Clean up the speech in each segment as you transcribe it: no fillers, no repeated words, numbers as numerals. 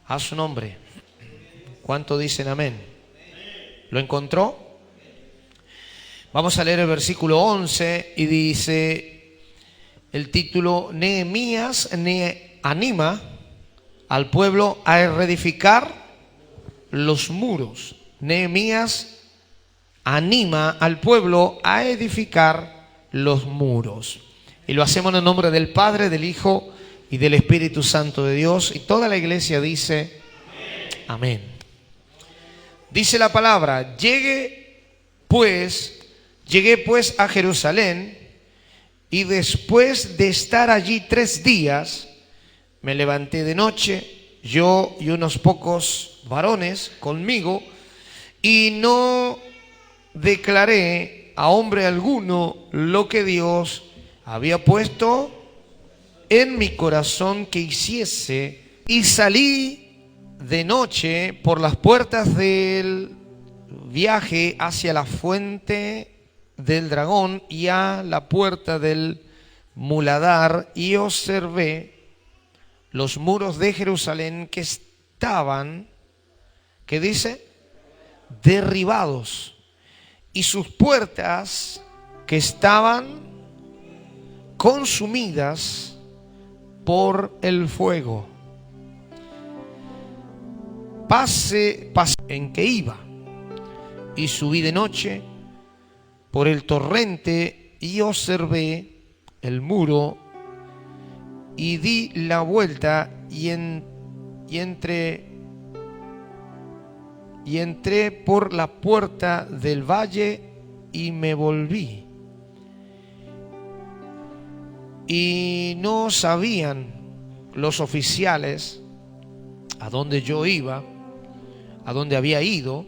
A su nombre. ¿Cuánto dicen amén? ¿Lo encontró? Vamos a leer el versículo 11 y dice el título: Nehemías anima al pueblo a reedificar los muros. Nehemías anima al pueblo a edificar los muros. Y lo hacemos en el nombre del Padre, del Hijo y del Espíritu Santo de Dios. Y toda la iglesia dice amén. Dice la palabra: llegué pues a Jerusalén, y después de estar allí 3 días, me levanté de noche, yo y unos pocos varones conmigo, y no declaré a hombre alguno lo que Dios había puesto en mi corazón que hiciese, y salí de noche por las puertas del viaje hacia la fuente del dragón y a la puerta del muladar, y observé los muros de Jerusalén que estaban, ¿qué dice? Derribados, y sus puertas que estaban consumidas por el fuego. Pasé en que iba, y subí de noche por el torrente y observé el muro, y di la vuelta y entré por la puerta del valle y me volví. Y no sabían los oficiales a dónde yo iba, a dónde había ido,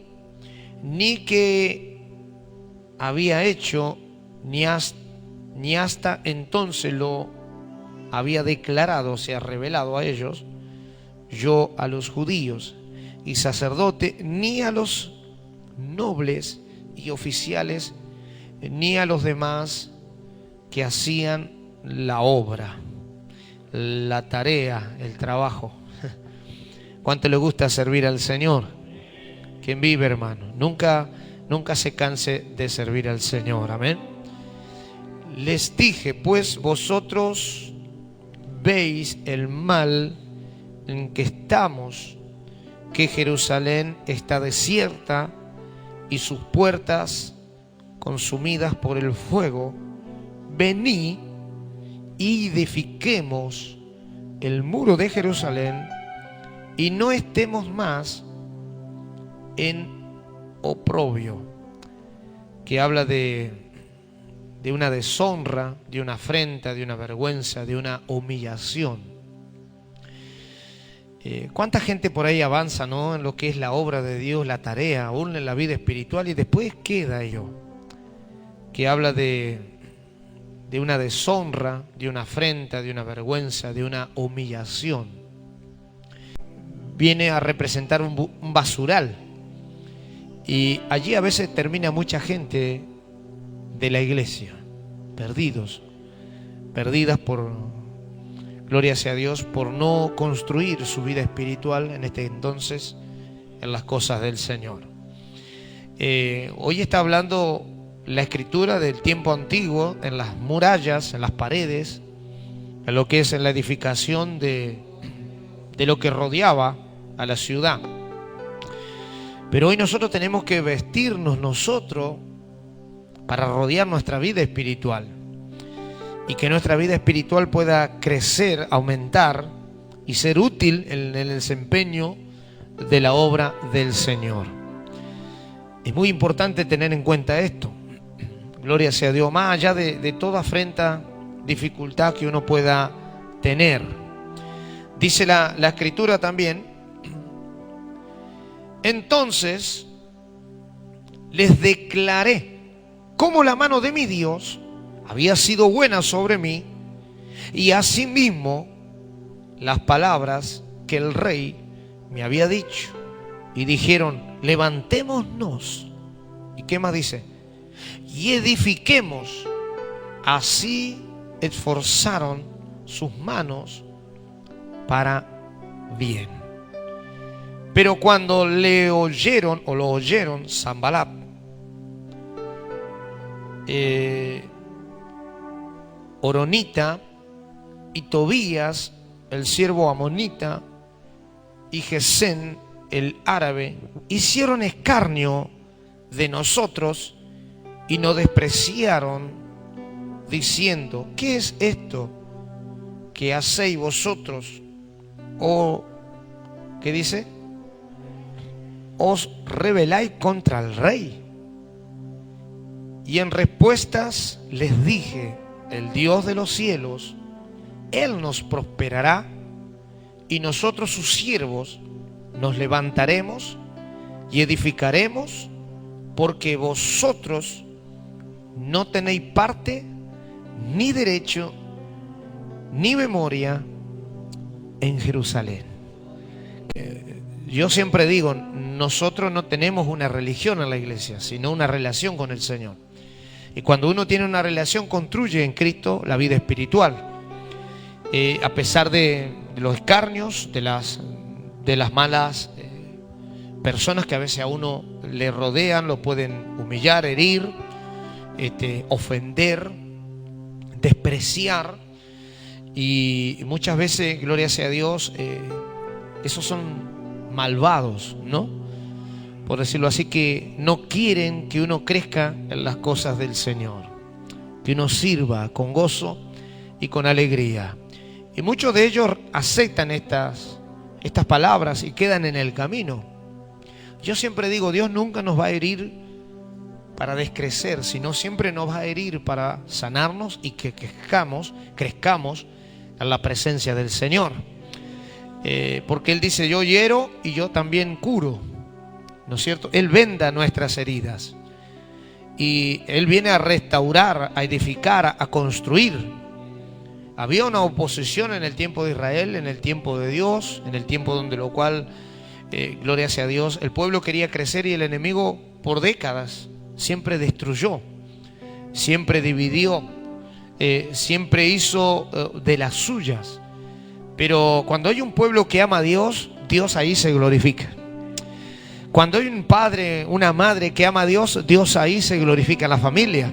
ni qué había hecho, ni hasta entonces lo había declarado, se ha revelado a ellos, yo a los judíos y sacerdotes, ni a los nobles y oficiales, ni a los demás que hacían la obra, la tarea, el trabajo. ¿Cuánto le gusta servir al Señor? ¿Quién vive, hermano? Nunca se canse de servir al Señor. Amén. Les dije, pues vosotros veis el mal en que estamos, que Jerusalén está desierta y sus puertas consumidas por el fuego. Vení y edifiquemos el muro de Jerusalén, y no estemos más en oprobio, que habla de una deshonra, de una afrenta, de una vergüenza, de una humillación. ¿Cuánta gente por ahí avanza, ¿no?, en lo que es la obra de Dios, la tarea, aún en la vida espiritual, y después queda ello, que habla de una deshonra, de una afrenta, de una vergüenza, de una humillación? Viene a representar un basural, y allí a veces termina mucha gente de la iglesia, perdidas por, gloria sea a Dios, por no construir su vida espiritual en este entonces en las cosas del Señor. Hoy está hablando la escritura del tiempo antiguo, en las murallas, en las paredes, en lo que es en la edificación de lo que rodeaba a la ciudad. Pero hoy nosotros tenemos que vestirnos nosotros para rodear nuestra vida espiritual, y que nuestra vida espiritual pueda crecer, aumentar y ser útil en el desempeño de la obra del Señor. Es muy importante tener en cuenta esto. Gloria sea a Dios, más allá de toda afrenta, dificultad que uno pueda tener. Dice la escritura también: entonces les declaré cómo la mano de mi Dios había sido buena sobre mí, y asimismo las palabras que el rey me había dicho. Y dijeron: levantémonos. ¿Y qué más dice? Y edifiquemos. Así esforzaron sus manos para bien. Pero cuando le oyeron, o lo oyeron, Sanbalat, Horonita y Tobías, el siervo amonita, y Gesén, el árabe, hicieron escarnio de nosotros y nos despreciaron, diciendo: ¿qué es esto que hacéis vosotros? O, ¿qué dice? Os rebeláis contra el rey. Y en respuestas les dije: el Dios de los cielos, Él nos prosperará, y nosotros sus siervos nos levantaremos y edificaremos, porque vosotros no tenéis parte, ni derecho, ni memoria en Jerusalén. Yo siempre digo, nosotros no tenemos una religión en la iglesia, sino una relación con el Señor. Y cuando uno tiene una relación, construye en Cristo la vida espiritual. A pesar de los escarnios, de las malas personas que a veces a uno le rodean, lo pueden humillar, herir, ofender, despreciar. Y muchas veces, gloria sea a Dios, esos son malvados, ¿no? Por decirlo así, que no quieren que uno crezca en las cosas del Señor, que uno sirva con gozo y con alegría. Y muchos de ellos aceptan estas palabras y quedan en el camino. Yo siempre digo, Dios nunca nos va a herir para descrecer, sino siempre nos va a herir para sanarnos y que crezcamos en la presencia del Señor. Porque Él dice: yo hiero y yo también curo, ¿no es cierto? Él venda nuestras heridas y Él viene a restaurar, a edificar, a construir. Había una oposición en el tiempo de Israel, en el tiempo de Dios, en el tiempo donde lo cual, gloria sea a Dios, el pueblo quería crecer y el enemigo por décadas siempre destruyó, siempre dividió, siempre hizo de las suyas. Pero cuando hay un pueblo que ama a Dios, Dios ahí se glorifica. Cuando hay un padre, una madre que ama a Dios, Dios ahí se glorifica en la familia.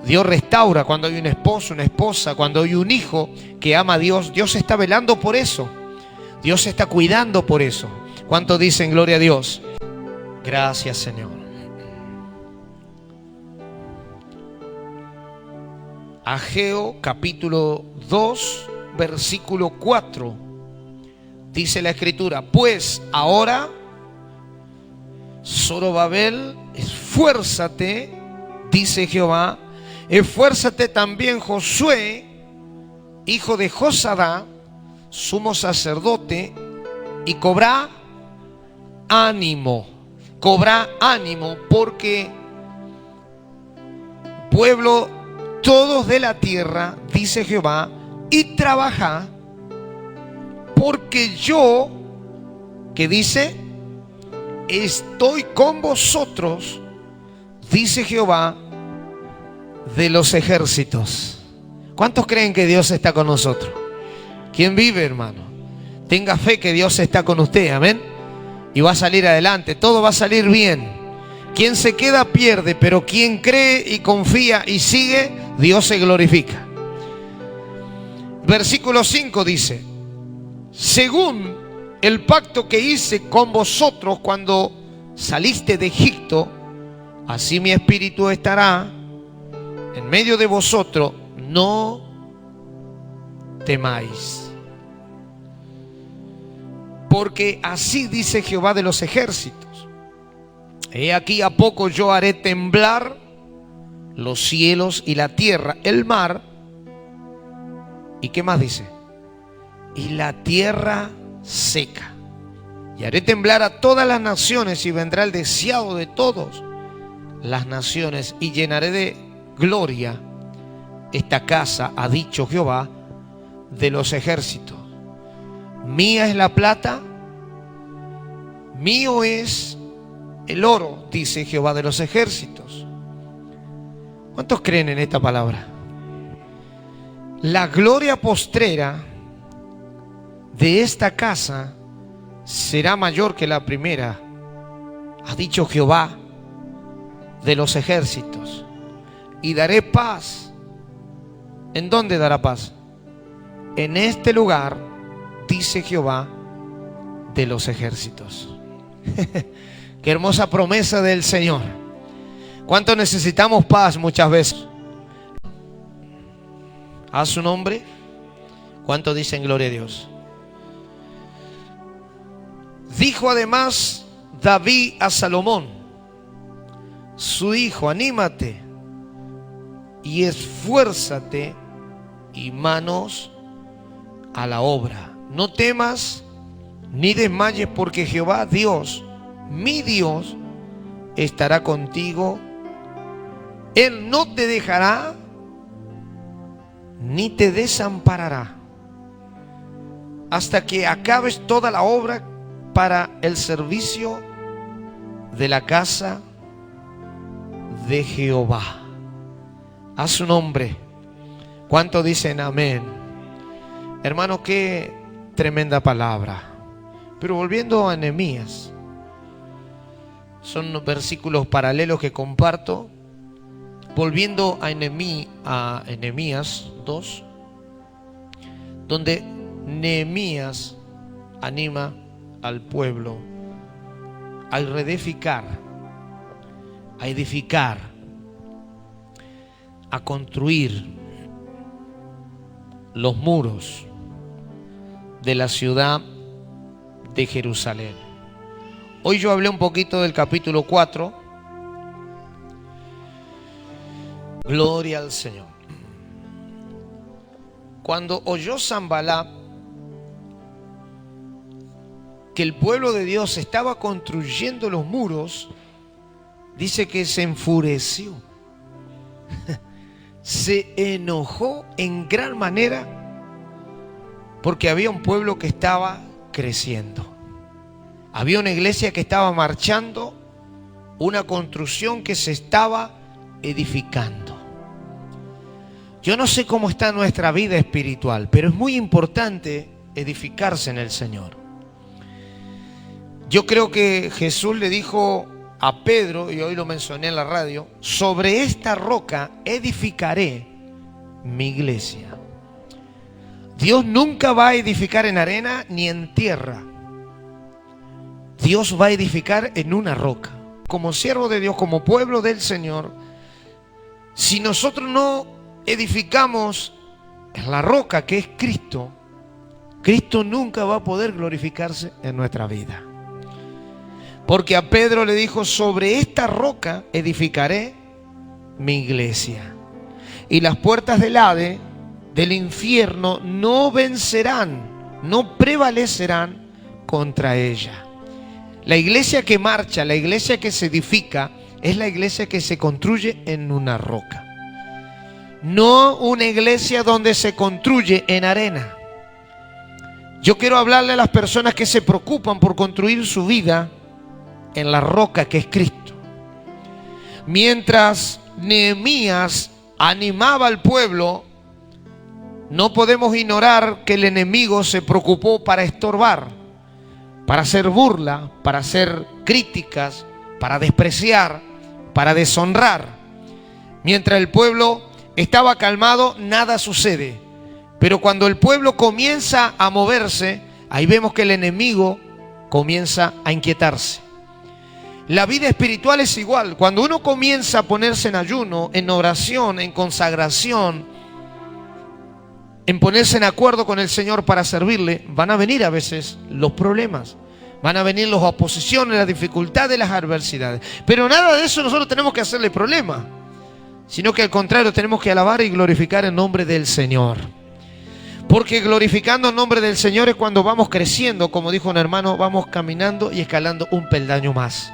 Dios restaura cuando hay un esposo, una esposa, cuando hay un hijo que ama a Dios. Dios está velando por eso. Dios está cuidando por eso. ¿Cuántos dicen gloria a Dios? Gracias, Señor. Ageo capítulo 2, versículo 4. Dice la Escritura: pues ahora, Zorobabel, esfuérzate, dice Jehová, esfuérzate también Josué, hijo de Josadá, sumo sacerdote, y cobra ánimo, porque pueblo todos de la tierra, dice Jehová, y trabaja, porque yo, ¿qué dice? Estoy con vosotros, dice Jehová de los ejércitos. ¿Cuántos creen que Dios está con nosotros? ¿Quién vive, hermano? Tenga fe que Dios está con usted, amén. Y va a salir adelante, todo va a salir bien. Quien se queda pierde, pero quien cree y confía y sigue, Dios se glorifica. Versículo 5 dice: según el pacto que hice con vosotros cuando saliste de Egipto, así mi espíritu estará en medio de vosotros, no temáis. Porque así dice Jehová de los ejércitos: he aquí, a poco yo haré temblar los cielos y la tierra, el mar. ¿Y qué más dice? Y la tierra seca. Y haré temblar a todas las naciones, y vendrá el deseado de todas las naciones, y llenaré de gloria esta casa, ha dicho Jehová de los ejércitos. Mía es la plata, mío es el oro, dice Jehová de los ejércitos. ¿Cuántos creen en esta palabra? La gloria postrera de esta casa será mayor que la primera, ha dicho Jehová de los ejércitos. Y daré paz. ¿En dónde dará paz? En este lugar, dice Jehová de los ejércitos. Qué hermosa promesa del Señor. ¿Cuánto necesitamos paz muchas veces? A su nombre. ¿Cuánto dicen gloria a Dios? Dijo además David a Salomón, su hijo: anímate y esfuérzate y manos a la obra. No temas ni desmayes, porque Jehová Dios, mi Dios, estará contigo. Él no te dejará ni te desamparará hasta que acabes toda la obra para el servicio de la casa de Jehová. A su nombre. ¿Cuánto dicen amén? Hermano, qué tremenda palabra. Pero volviendo a Nehemías, son versículos paralelos que comparto. Volviendo a Nehemías 2, donde Nehemías anima al pueblo a reedificar, a construir los muros de la ciudad de Jerusalén. Hoy yo hablé un poquito del capítulo 4. Gloria al Señor. Cuando oyó Sanballat que el pueblo de Dios estaba construyendo los muros, dice que se enfureció. Se enojó en gran manera porque había un pueblo que estaba creciendo. Había una iglesia que estaba marchando, una construcción que se estaba edificando. Yo no sé cómo está nuestra vida espiritual, pero es muy importante edificarse en el Señor. Yo creo que Jesús le dijo a Pedro, y hoy lo mencioné en la radio: sobre esta roca edificaré mi iglesia. Dios nunca va a edificar en arena ni en tierra. Dios va a edificar en una roca. Como siervo de Dios, como pueblo del Señor, si nosotros no edificamos en la roca que es Cristo, Cristo nunca va a poder glorificarse en nuestra vida. Porque a Pedro le dijo: sobre esta roca edificaré mi iglesia, y las puertas del Hades, del infierno, no vencerán, no prevalecerán contra ella. La iglesia que marcha, la iglesia que se edifica, es la iglesia que se construye en una roca. No una iglesia donde se construye en arena. Yo quiero hablarle a las personas que se preocupan por construir su vida en la roca que es Cristo. Mientras Nehemías animaba al pueblo, no podemos ignorar que el enemigo se preocupó para estorbar, para hacer burla, para hacer críticas, para despreciar, para deshonrar. Mientras el pueblo estaba calmado, nada sucede. Pero cuando el pueblo comienza a moverse, ahí vemos que el enemigo comienza a inquietarse. La vida espiritual es igual. Cuando uno comienza a ponerse en ayuno, en oración, en consagración, en ponerse en acuerdo con el Señor para servirle, van a venir a veces los problemas, van a venir las oposiciones, las dificultades, las adversidades. Pero nada de eso nosotros tenemos que hacerle problema, sino que al contrario, tenemos que alabar y glorificar el nombre del Señor. Porque glorificando el nombre del Señor es cuando vamos creciendo, como dijo un hermano, vamos caminando y escalando un peldaño más.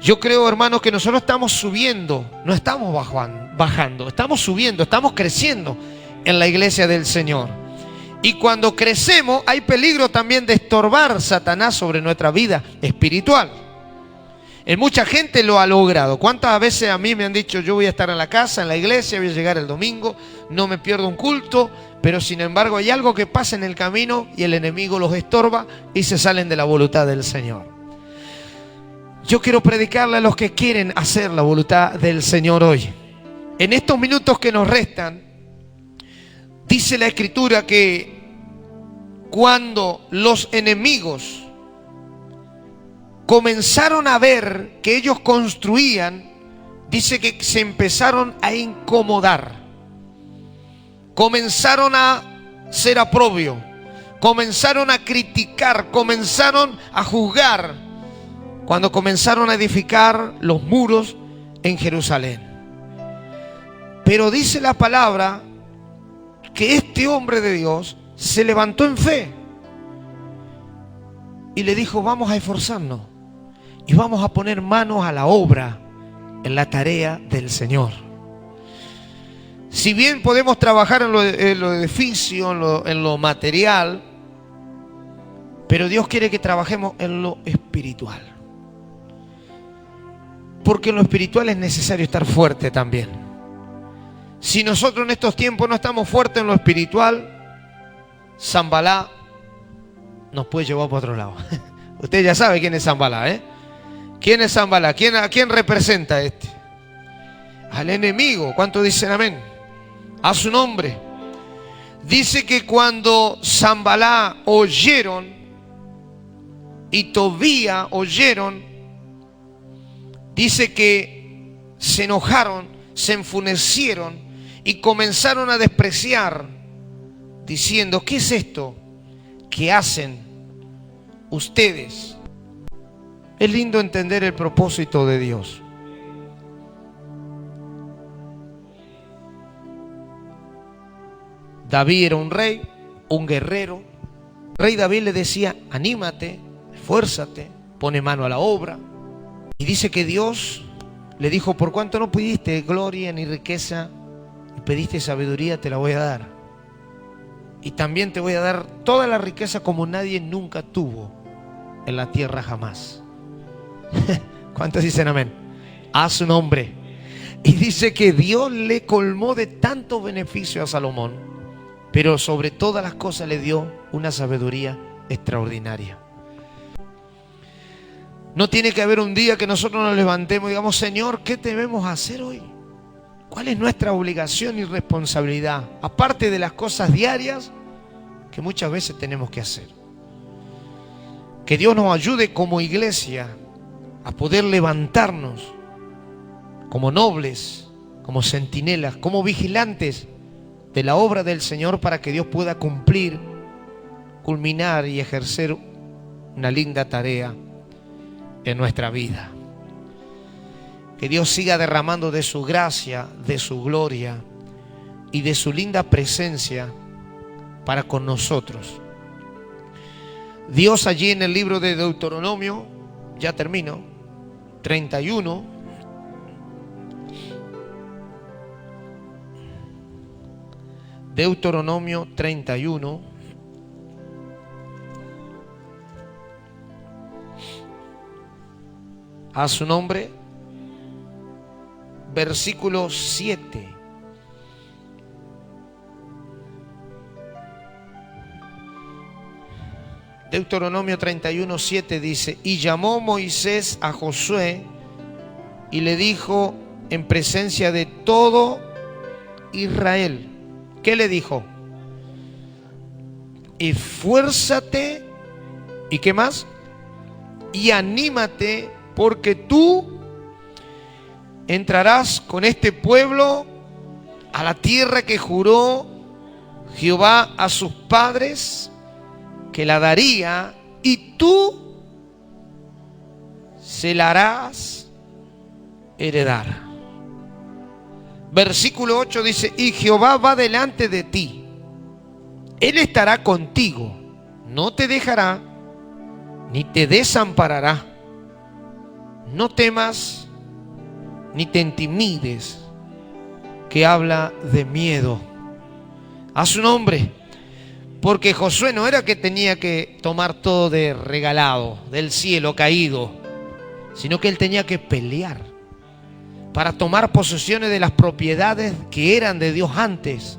Yo creo, hermanos, que nosotros estamos subiendo, no estamos bajando, estamos subiendo, estamos creciendo en la iglesia del Señor. Y cuando crecemos hay peligro también de estorbar Satanás sobre nuestra vida espiritual. Mucha gente lo ha logrado. ¿Cuántas veces a mí me han dicho, yo voy a estar en la casa, en la iglesia, voy a llegar el domingo, no me pierdo un culto, pero sin embargo hay algo que pasa en el camino y el enemigo los estorba y se salen de la voluntad del Señor? Yo quiero predicarle a los que quieren hacer la voluntad del Señor hoy. En estos minutos que nos restan, dice la Escritura que cuando los enemigos comenzaron a ver que ellos construían, dice que se empezaron a incomodar. Comenzaron a ser oprobio, comenzaron a criticar, comenzaron a juzgar cuando comenzaron a edificar los muros en Jerusalén. Pero dice la palabra que este hombre de Dios se levantó en fe y le dijo, vamos a esforzarnos y vamos a poner manos a la obra en la tarea del Señor. Si bien podemos trabajar en lo edificio, en lo material, pero Dios quiere que trabajemos en lo espiritual. Porque en lo espiritual es necesario estar fuerte también. Si nosotros en estos tiempos no estamos fuertes en lo espiritual, Zambalá nos puede llevar para otro lado. Usted ya sabe quién es Zambalá, ¿eh? ¿Quién es Zambalá? ¿A quién representa este? Al enemigo. ¿Cuántos dicen amén? A su nombre. Dice que cuando Zambalá oyeron y Tobía oyeron, dice que se enojaron, se enfurecieron y comenzaron a despreciar, diciendo, ¿qué es esto que hacen ustedes? Es lindo entender el propósito de Dios. David era un rey, un guerrero. El rey David le decía, anímate, esfuérzate, pone mano a la obra. Y dice que Dios le dijo, por cuanto no pediste gloria ni riqueza y pediste sabiduría, te la voy a dar. Y también te voy a dar toda la riqueza como nadie nunca tuvo en la tierra jamás. ¿Cuántos dicen amén? A su nombre. Y dice que Dios le colmó de tanto beneficio a Salomón, pero sobre todas las cosas le dio una sabiduría extraordinaria. No tiene que haber un día que nosotros nos levantemos y digamos, Señor, ¿qué debemos hacer hoy? ¿Cuál es nuestra obligación y responsabilidad? Aparte de las cosas diarias que muchas veces tenemos que hacer. Que Dios nos ayude como iglesia a poder levantarnos como nobles, como centinelas, como vigilantes de la obra del Señor para que Dios pueda cumplir, culminar y ejercer una linda tarea en nuestra vida. Que Dios siga derramando de su gracia, de su gloria y de su linda presencia para con nosotros. Dios allí en el libro de Deuteronomio, ya termino, 31, Deuteronomio 31, a su nombre, versículo 7. Deuteronomio 31, 7 dice, y llamó Moisés a Josué y le dijo en presencia de todo Israel. ¿Qué le dijo? Esfuérzate, ¿y qué más? Y anímate, porque tú entrarás con este pueblo a la tierra que juró Jehová a sus padres que la daría, y tú se la harás heredar. Versículo 8 dice, y Jehová va delante de ti, Él estará contigo, no te dejará ni te desamparará. No temas ni te intimides, que habla de miedo. A su nombre. Porque Josué no era que tenía que tomar todo de regalado, del cielo caído. sino que él tenía que pelear para tomar posesiones de las propiedades que eran de Dios antes,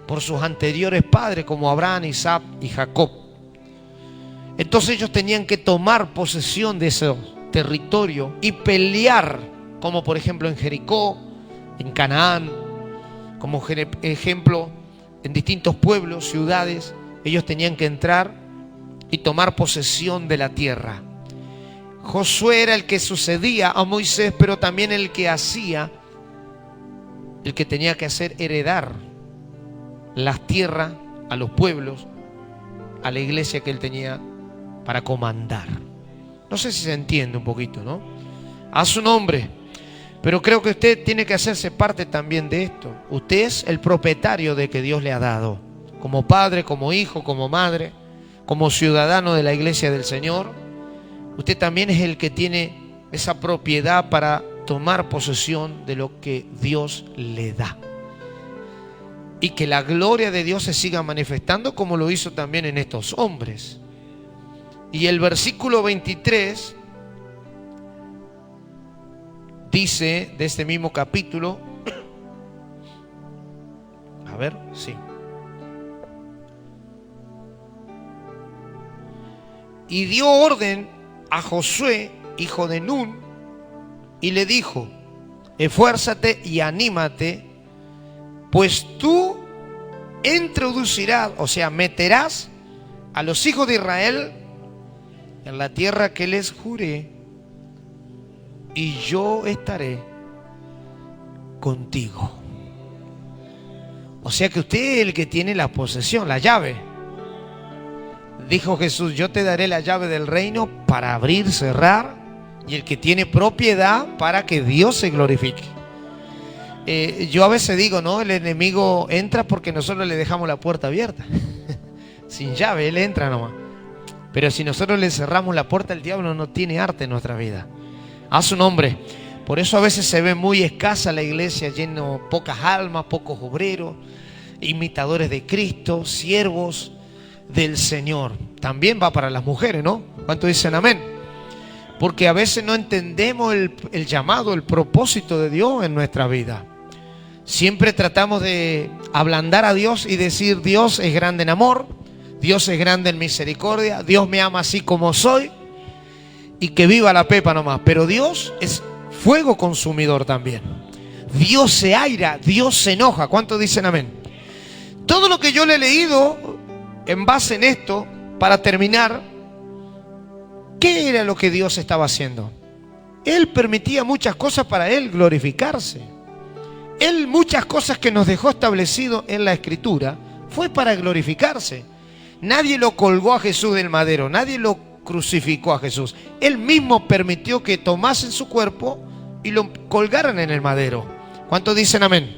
por sus anteriores padres como Abraham, Isaac y Jacob. Entonces ellos tenían que tomar posesión de ese territorio y pelear, como por ejemplo en Jericó, en Canaán, como ejemplo en distintos pueblos, ciudades. Ellos tenían que entrar y tomar posesión de la tierra. Josué era el que sucedía a Moisés, pero también el que hacía, el que tenía que hacer heredar las tierras a los pueblos, a la iglesia que él tenía para comandar. No sé si se entiende un poquito, ¿no? A su nombre. Pero creo que usted tiene que hacerse parte también de esto. Usted es el propietario de que Dios le ha dado, como padre, como hijo, como madre, como ciudadano de la iglesia del Señor. Usted también es el que tiene esa propiedad para tomar posesión de lo que Dios le da. Y que la gloria de Dios se siga manifestando como lo hizo también en estos hombres. Y el versículo 23 dice de este mismo capítulo, a ver, sí. Y dio orden a Josué, hijo de Nun, y le dijo: esfuérzate y anímate, pues tú introducirás, o sea, meterás a los hijos de Israel en la tierra que les juré, y yo estaré contigo. O sea que usted es el que tiene la posesión, la llave. Dijo Jesús: yo te daré la llave del reino para abrir, cerrar, y el que tiene propiedad para que Dios se glorifique. Yo a veces digo, ¿no? El enemigo entra porque nosotros le dejamos la puerta abierta. Sin llave, él entra nomás. Pero si nosotros le cerramos la puerta, el diablo no tiene arte en nuestra vida. A su nombre. Por eso a veces se ve muy escasa la iglesia, lleno pocas almas, pocos obreros, imitadores de Cristo, siervos del Señor. También va para las mujeres, ¿no? ¿Cuántos dicen amén? Porque a veces no entendemos el llamado, el propósito de Dios en nuestra vida. Siempre tratamos de ablandar a Dios y decir: Dios es grande en amor, Dios es grande en misericordia, Dios me ama así como soy, y que viva la pepa nomás. Pero Dios es fuego consumidor también. Dios se aira, Dios se enoja. ¿Cuántos dicen amén? Todo lo que yo le he leído en base en esto, para terminar, ¿qué era lo que Dios estaba haciendo? Él permitía muchas cosas para Él glorificarse. Él, muchas cosas que nos dejó establecido en la Escritura, fue para glorificarse. Nadie lo colgó a Jesús del madero, nadie lo crucificó a Jesús. Él mismo permitió que tomasen su cuerpo y lo colgaran en el madero. ¿Cuántos dicen amén?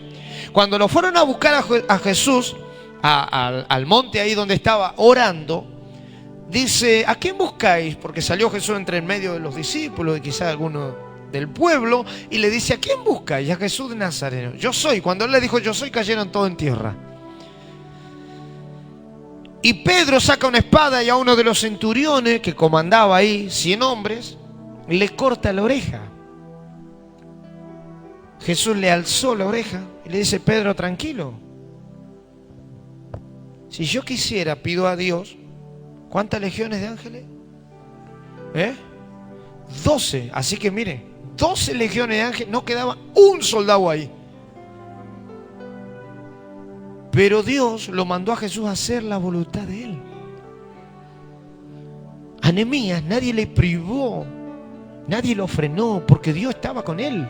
Cuando lo fueron a buscar a Jesús, al monte ahí donde estaba orando, dice: ¿a quién buscáis? Porque salió Jesús entre en medio de los discípulos y quizás algunos del pueblo, y le dice: ¿a quién buscáis? A Jesús de Nazareno. Yo soy. Cuando él le dijo yo soy, cayeron todos en tierra. Y Pedro saca una espada y a uno de los centuriones que comandaba ahí, 100 hombres, le corta la oreja. Jesús le alzó la oreja y le dice: Pedro, tranquilo. Si yo quisiera, pido a Dios. ¿Cuántas legiones de ángeles? 12. Así que mire, 12 legiones de ángeles, no quedaba un soldado ahí. Pero Dios lo mandó a Jesús a hacer la voluntad de Él. A Nehemías nadie le privó, nadie lo frenó, porque Dios estaba con él.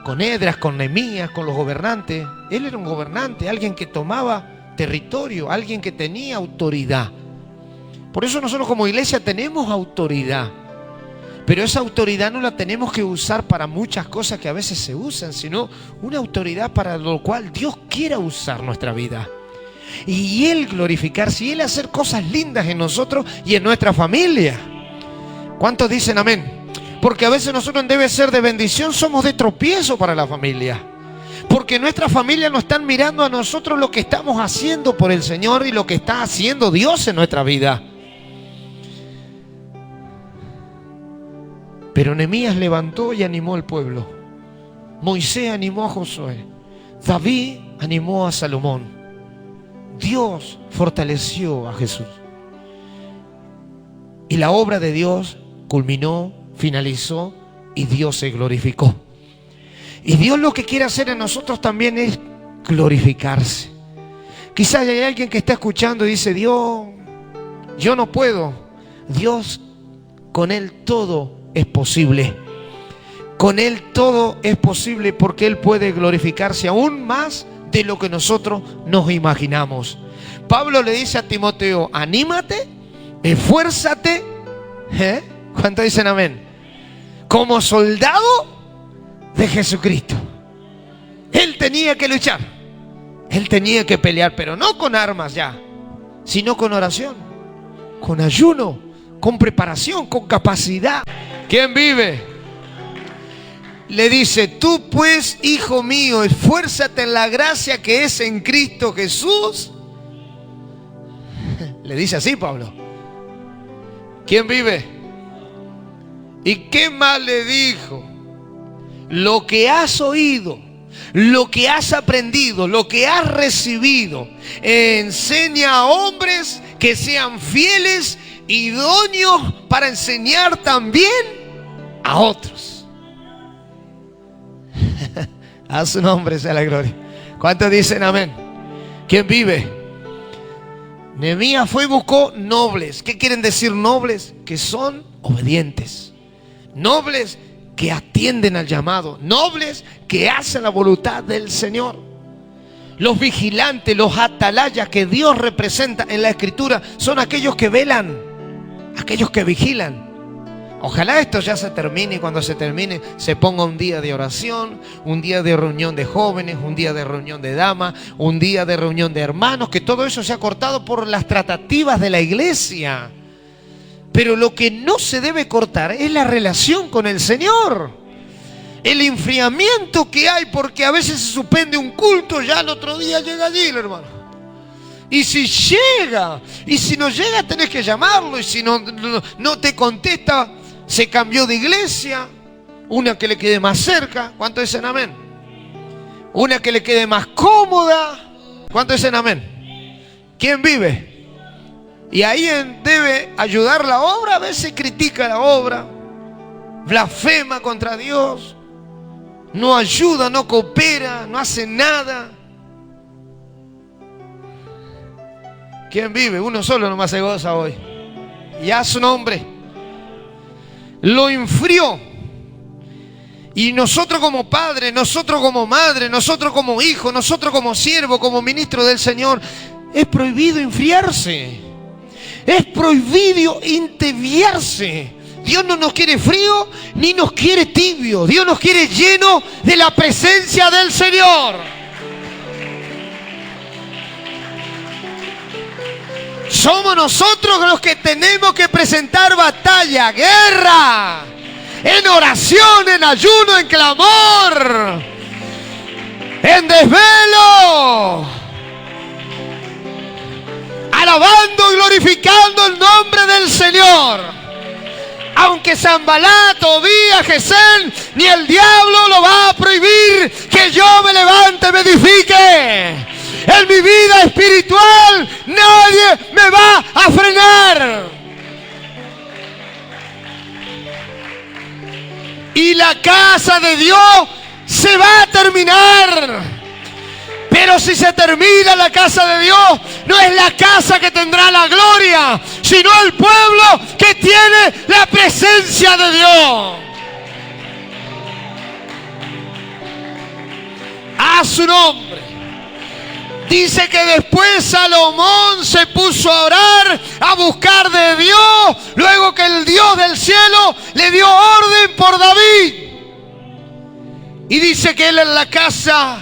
Con Esdras, con Nehemías, con los gobernantes. Él era un gobernante, alguien que tomaba territorio, alguien que tenía autoridad. Por eso nosotros como iglesia tenemos autoridad. Pero esa autoridad no la tenemos que usar para muchas cosas que a veces se usan, sino una autoridad para lo cual Dios quiera usar nuestra vida. Y Él glorificarse, y Él hacer cosas lindas en nosotros y en nuestra familia. ¿Cuántos dicen amén? Porque a veces nosotros, en debe ser de bendición, somos de tropiezo para la familia. Porque nuestra familia nos están mirando a nosotros lo que estamos haciendo por el Señor y lo que está haciendo Dios en nuestra vida. Pero Nehemías levantó y animó al pueblo. Moisés animó a Josué. David animó a Salomón. Dios fortaleció a Jesús. Y la obra de Dios culminó, finalizó y Dios se glorificó. Y Dios lo que quiere hacer en nosotros también es glorificarse. Quizás hay alguien que está escuchando y dice: Dios, yo no puedo. Dios, con Él todo es posible. Con Él todo es posible, porque Él puede glorificarse aún más de lo que nosotros nos imaginamos. Pablo le dice a Timoteo: anímate, esfuérzate. ¿Cuántos dicen amén? Como soldado de Jesucristo. Él tenía que luchar, él tenía que pelear, pero no con armas ya, sino con oración, con ayuno, con preparación, con capacidad. ¿Quién vive? Le dice: tú pues, hijo mío, esfuérzate en la gracia que es en Cristo Jesús. Le dice así Pablo. ¿Quién vive? ¿Y qué más le dijo? Lo que has oído, lo que has aprendido, lo que has recibido, enseña a hombres que sean fieles, idóneos para enseñar también a otros. A su nombre sea la gloria. ¿Cuántos dicen amén? ¿Quién vive? Nehemías fue y buscó nobles. ¿Qué quieren decir nobles? Que son obedientes. Nobles que atienden al llamado. Nobles que hacen la voluntad del Señor. Los vigilantes, los atalayas que Dios representa en la Escritura son aquellos que velan, aquellos que vigilan. Ojalá esto ya se termine, y cuando se termine se ponga un día de oración, un día de reunión de jóvenes, un día de reunión de damas, un día de reunión de hermanos, que todo eso se ha cortado por las tratativas de la iglesia. Pero lo que no se debe cortar es la relación con el Señor. El enfriamiento que hay, porque a veces se suspende un culto, ya el otro día llega allí, hermano. Y si llega, y si no llega tenés que llamarlo, y si no te contesta, se cambió de iglesia, una que le quede más cerca. ¿Cuántos dicen amén? Una que le quede más cómoda. ¿Cuántos dicen amén? ¿Quién vive? Y ahí debe ayudar la obra. A veces critica la obra, blasfema contra Dios, no ayuda, no coopera, no hace nada. ¿Quién vive? Uno solo nomás se goza hoy. Y a su nombre. Lo enfrió. Y nosotros como padre, nosotros como madre, nosotros como hijo, nosotros como siervo, como ministro del Señor, es prohibido enfriarse. Es prohibido entibiarse. Dios no nos quiere frío ni nos quiere tibio. Dios nos quiere lleno de la presencia del Señor. Somos nosotros los que tenemos que presentar batalla, guerra, en oración, en ayuno, en clamor, en desvelo, alabando y glorificando el nombre del Señor. Aunque Sanballat, Tobías, Gesem, ni el diablo lo va a prohibir que yo me levante, me edifique. En mi vida espiritual nadie me va a frenar. Y la casa de Dios se va a terminar. Pero si se termina la casa de Dios, no es la casa que tendrá la gloria, sino el pueblo que tiene la presencia de Dios. A su nombre. Dice que después Salomón se puso a orar, a buscar de Dios, luego que el Dios del cielo le dio orden por David. Y dice que él en la casa,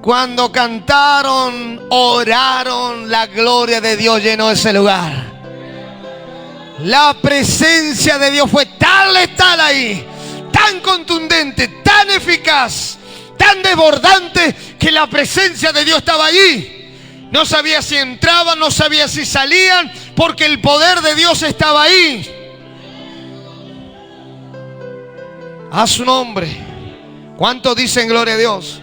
cuando cantaron, oraron, la gloria de Dios llenó ese lugar. La presencia de Dios fue tan letal ahí, tan contundente, tan eficaz, tan desbordante, que la presencia de Dios estaba allí. No sabía si entraban, no sabía si salían, porque el poder de Dios estaba ahí. A su nombre. ¿Cuántos dicen gloria a Dios?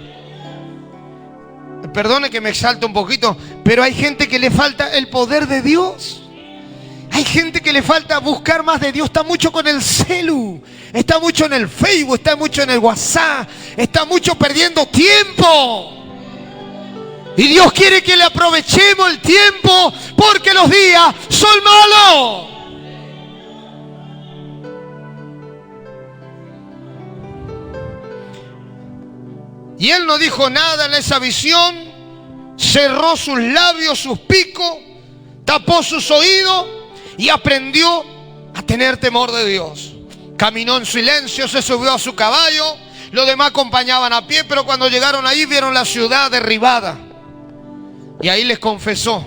Perdone que me exalto un poquito, pero hay gente que le falta el poder de Dios. Hay gente que le falta buscar más de Dios. Está mucho con el celu, está mucho en el Facebook, está mucho en el WhatsApp, está mucho perdiendo tiempo. Y Dios quiere que le aprovechemos el tiempo, porque los días son malos. Y él no dijo nada en esa visión. Cerró sus labios, sus picos, tapó sus oídos y aprendió a tener temor de Dios. Caminó en silencio, se subió a su caballo. Los demás acompañaban a pie, pero cuando llegaron ahí vieron la ciudad derribada. Y ahí les confesó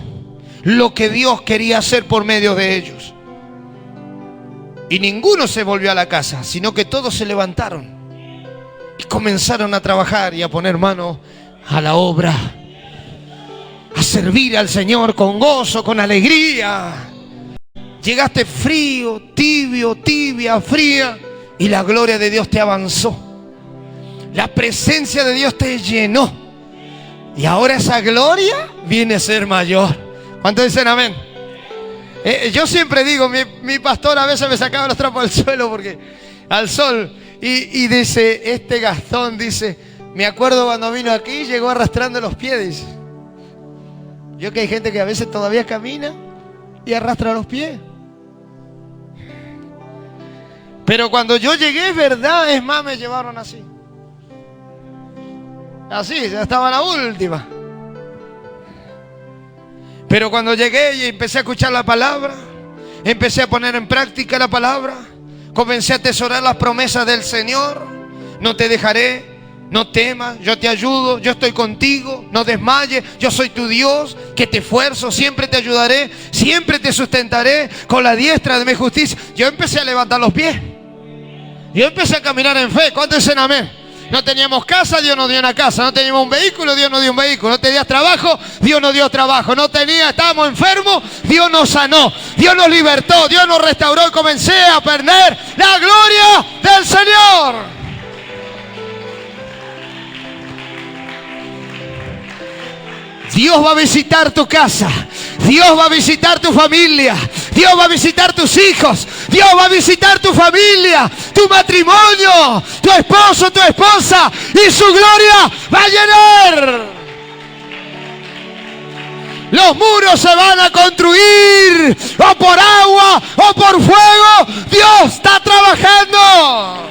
lo que Dios quería hacer por medio de ellos. Y ninguno se volvió a la casa, sino que todos se levantaron y comenzaron a trabajar y a poner mano a la obra, a servir al Señor con gozo, con alegría. Llegaste frío, tibio, tibia, fría, y la gloria de Dios te avanzó. La presencia de Dios te llenó. Y ahora esa gloria viene a ser mayor. ¿Cuántos dicen amén? Yo siempre digo, mi pastor a veces me sacaba los trapos al suelo porque al sol. Y dice, este Gastón, dice, me acuerdo cuando vino aquí, llegó arrastrando los pies, dice. Yo que hay gente que a veces todavía camina y arrastra los pies. Pero cuando yo llegué, es verdad, es más, me llevaron así. Así, ya estaba la última. Pero cuando llegué y empecé a escuchar la palabra, empecé a poner en práctica la palabra, comencé a atesorar las promesas del Señor. No te dejaré, no temas, yo te ayudo, yo estoy contigo, no desmayes, yo soy tu Dios, que te esfuerzo, siempre te ayudaré, siempre te sustentaré con la diestra de mi justicia. Yo empecé a levantar los pies, yo empecé a caminar en fe. ¿Cuántos dicen amén? No teníamos casa, Dios nos dio una casa. No teníamos un vehículo, Dios nos dio un vehículo. No tenías trabajo, Dios nos dio trabajo. Estábamos enfermos, Dios nos sanó. Dios nos libertó, Dios nos restauró. Y comencé a perder la gloria del Señor. Dios va a visitar tu casa. Dios va a visitar tu familia. Dios va a visitar tus hijos. Dios va a visitar tu familia, tu matrimonio, tu esposo, tu esposa. Y su gloria va a llenar. Los muros se van a construir, o por agua o por fuego. Dios está trabajando.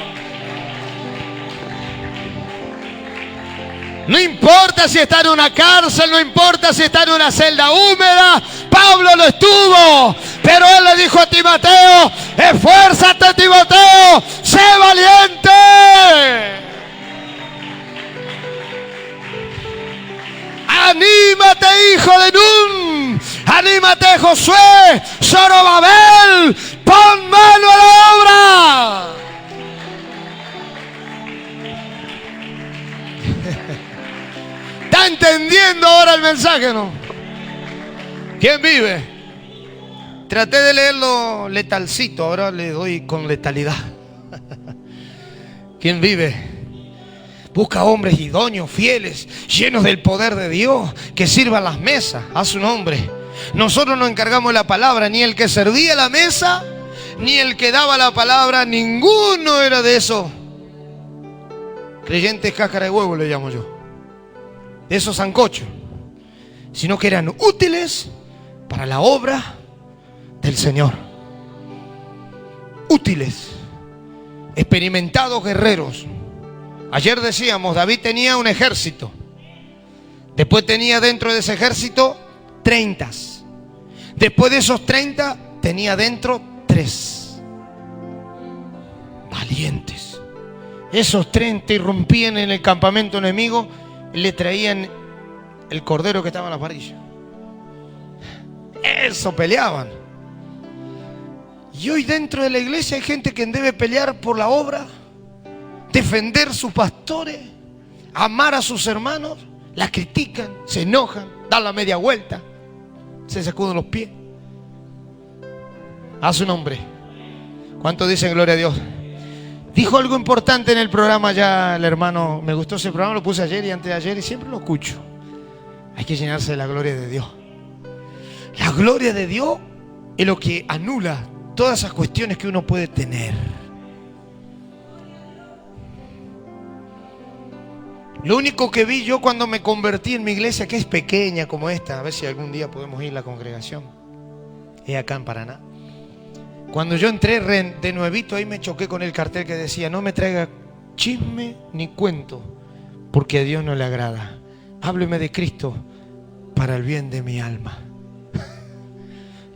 No importa si está en una cárcel, no importa si está en una celda húmeda. Pablo lo estuvo, pero él le dijo a Timoteo, esfuérzate, Timoteo, sé valiente. Anímate, hijo de Nun, anímate, Josué, Zorobabel, pon mano a la obra. ¿Está entendiendo ahora el mensaje, no? ¿Quién vive? Traté de leerlo letalcito, ahora le doy con letalidad. ¿Quién vive? Busca hombres idóneos, fieles, llenos del poder de Dios, que sirvan las mesas a su nombre. Nosotros nos encargamos de la palabra, ni el que servía la mesa, ni el que daba la palabra, ninguno era de esos creyentes cáscara de huevo, le llamo yo. De esos sancochos, sino que eran útiles para la obra del Señor. Útiles, experimentados guerreros. Ayer decíamos, David tenía un ejército. Después tenía dentro de ese ejército 30. Después de esos 30 tenía dentro 3. Valientes. Esos 30 irrumpían en el campamento enemigo. Le traían el cordero que estaba en la parrilla. Eso peleaban. Y hoy dentro de la iglesia hay gente que debe pelear por la obra, defender sus pastores, amar a sus hermanos. La critican, se enojan, dan la media vuelta, se sacuden los pies. A su nombre. ¿Cuántos dicen gloria a Dios? Dijo algo importante en el programa ya el hermano. Me gustó ese programa, lo puse ayer y antes de ayer y siempre lo escucho. Hay que llenarse de la gloria de Dios. La gloria de Dios es lo que anula todas esas cuestiones que uno puede tener. Lo único que vi yo cuando me convertí en mi iglesia, que es pequeña como esta, a ver si algún día podemos ir a la congregación, es acá en Paraná. Cuando yo entré de nuevito, ahí me choqué con el cartel que decía: no me traiga chisme ni cuento, porque a Dios no le agrada. Hábleme de Cristo para el bien de mi alma.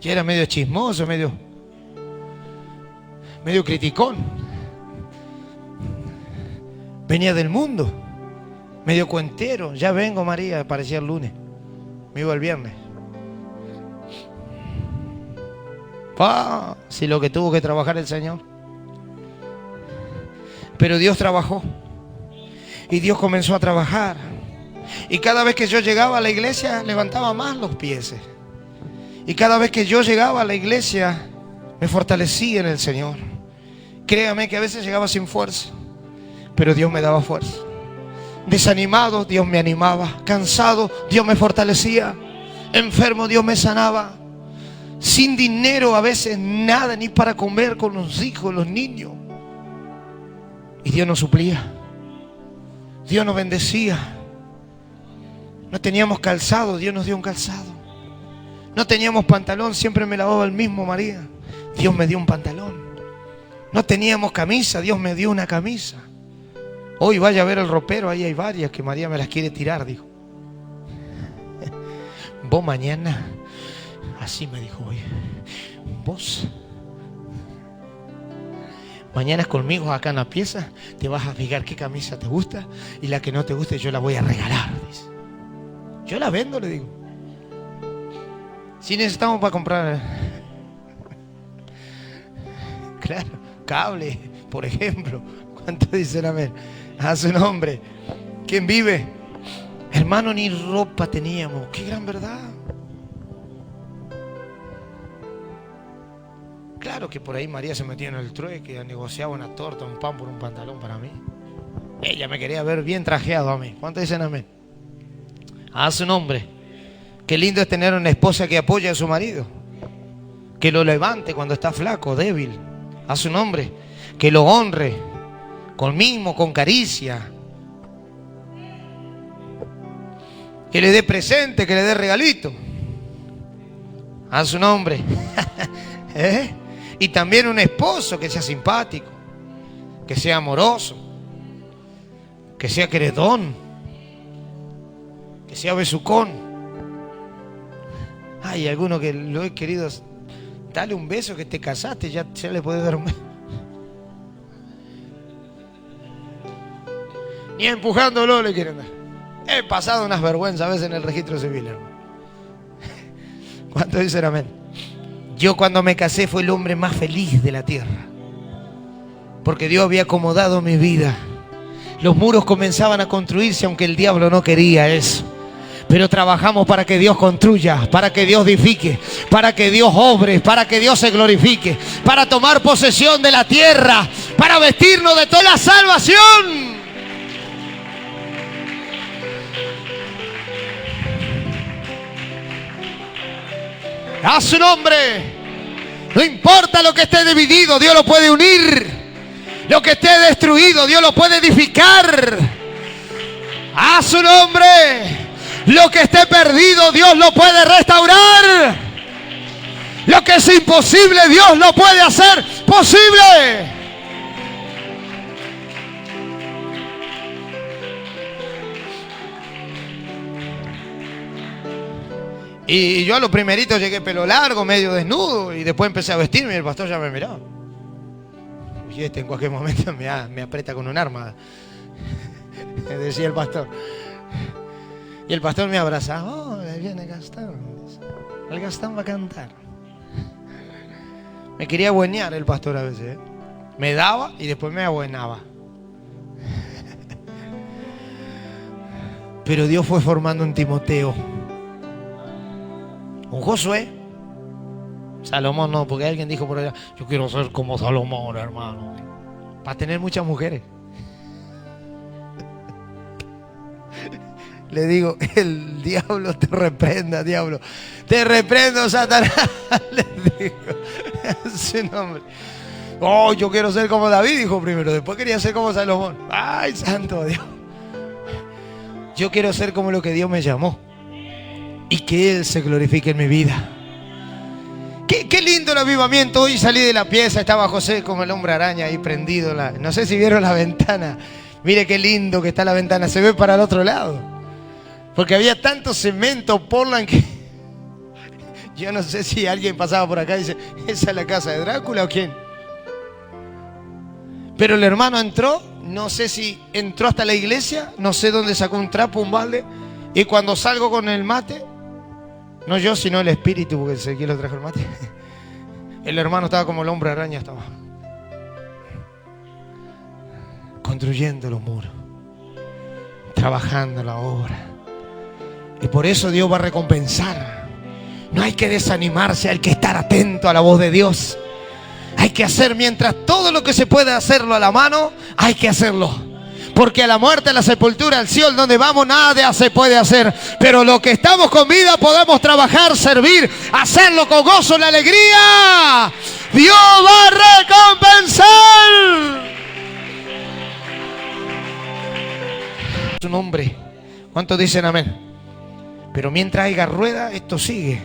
Yo era medio chismoso, medio criticón. Venía del mundo, medio cuentero. Ya vengo, María, aparecía el lunes, me iba el viernes. Si lo que tuvo que trabajar el Señor. Pero Dios trabajó y Dios comenzó a trabajar, y cada vez que yo llegaba a la iglesia levantaba más los pies, y cada vez que yo llegaba a la iglesia me fortalecía en el Señor. Créame que a veces llegaba sin fuerza, pero Dios me daba fuerza. Desanimado, Dios me animaba. Cansado, Dios me fortalecía. Enfermo, Dios me sanaba. Sin dinero, a veces nada, ni para comer con los hijos, los niños. Y Dios nos suplía. Dios nos bendecía. No teníamos calzado, Dios nos dio un calzado. No teníamos pantalón, siempre me lavaba el mismo María. Dios me dio un pantalón. No teníamos camisa, Dios me dio una camisa. Hoy vaya a ver el ropero, ahí hay varias que María me las quiere tirar, dijo. Vos mañana, así me dijo hoy, vos mañana conmigo acá en la pieza te vas a fijar qué camisa te gusta, y la que no te guste yo la voy a regalar, dice. Yo la vendo, le digo. Si necesitamos para comprar, claro, cable, por ejemplo. ¿Cuánto dicen amén? A su nombre. ¿Quién vive? Hermano, ni ropa teníamos. Qué gran verdad. Claro que por ahí María se metía en el trueque, negociaba una torta, un pan por un pantalón para mí. Ella me quería ver bien trajeado a mí. ¿Cuánto dicen amén? A su nombre. Qué lindo es tener una esposa que apoya a su marido, que lo levante cuando está flaco, débil. A su nombre. Que lo honre con mimo, con caricia, que le dé presente, que le dé regalito. A su nombre. Y también un esposo que sea simpático, que sea amoroso, que sea queredón, que sea besucón. Hay alguno que lo he querido, dale un beso, que te casaste, ya le puedes dar un beso. Ni empujándolo le quieren dar. He pasado unas vergüenzas a veces en el registro civil, hermano. ¿Cuántos dicen amén? Yo cuando me casé fue el hombre más feliz de la tierra, porque Dios había acomodado mi vida. Los muros comenzaban a construirse, aunque el diablo no quería eso. Pero trabajamos para que Dios construya, para que Dios edifique, para que Dios obre, para que Dios se glorifique, para tomar posesión de la tierra, para vestirnos de toda la salvación. A su nombre. No importa lo que esté dividido, Dios lo puede unir. Lo que esté destruido, Dios lo puede edificar. A su nombre. Lo que esté perdido, Dios lo puede restaurar. Lo que es imposible, Dios lo puede hacer posible. Y yo a lo primerito llegué pelo largo, medio desnudo, y después empecé a vestirme y el pastor ya me miraba. Y en cualquier momento me aprieta con un arma, decía el pastor. Y el pastor me abraza. Oh, ahí viene Gastón. El Gastón va a cantar. Me quería abuenear el pastor a veces, ¿eh? Me daba y después me abuenaba. Pero Dios fue formando un Timoteo, un Josué. Salomón no, porque alguien dijo por allá: yo quiero ser como Salomón, hermano. para tener muchas mujeres. Le digo, el diablo te reprenda, diablo. Te reprendo, Satanás. Le digo, su nombre. Oh, yo quiero ser como David, dijo primero. Después quería ser como Salomón. Ay, santo Dios. Yo quiero ser como lo que Dios me llamó. Y que Él se glorifique en mi vida. Qué lindo el avivamiento. Hoy salí de la pieza, estaba José como el hombre araña ahí prendido. No sé si vieron la ventana. Mire qué lindo que está la ventana. Se ve para el otro lado. Porque había tanto cemento, Portland, que yo no sé si alguien pasaba por acá y dice, ¿esa es la casa de Drácula o quién? Pero el hermano entró, no sé si entró hasta la iglesia, no sé dónde sacó un trapo, un balde, y cuando salgo con el mate, no yo, sino el espíritu, porque sé quién lo trajo el mate, el hermano estaba como el hombre araña, estaba construyendo los muros, trabajando la obra. Y por eso Dios va a recompensar. No hay que desanimarse, hay que estar atento a la voz de Dios. Hay que hacer mientras todo lo que se puede hacerlo a la mano, hay que hacerlo. Porque a la muerte, a la sepultura, al cielo, donde vamos, nada se puede hacer. Pero lo que estamos con vida podemos trabajar, servir, hacerlo con gozo, la alegría. Dios va a recompensar. Su nombre. ¿Cuántos dicen amén? Pero mientras haya rueda, esto sigue.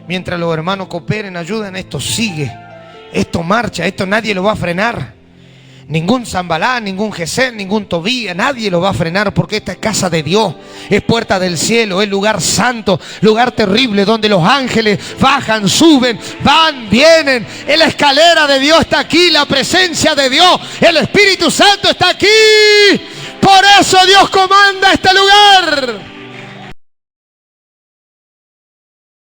Mientras los hermanos cooperen, ayuden, esto sigue. Esto marcha, esto nadie lo va a frenar. Ningún Zambalá, ningún Gesén, ningún Tobía, nadie lo va a frenar, porque esta es casa de Dios, es puerta del cielo, es lugar santo, lugar terrible donde los ángeles bajan, suben, van, vienen. La escalera de Dios está aquí, la presencia de Dios, el Espíritu Santo está aquí. Por eso Dios comanda este lugar.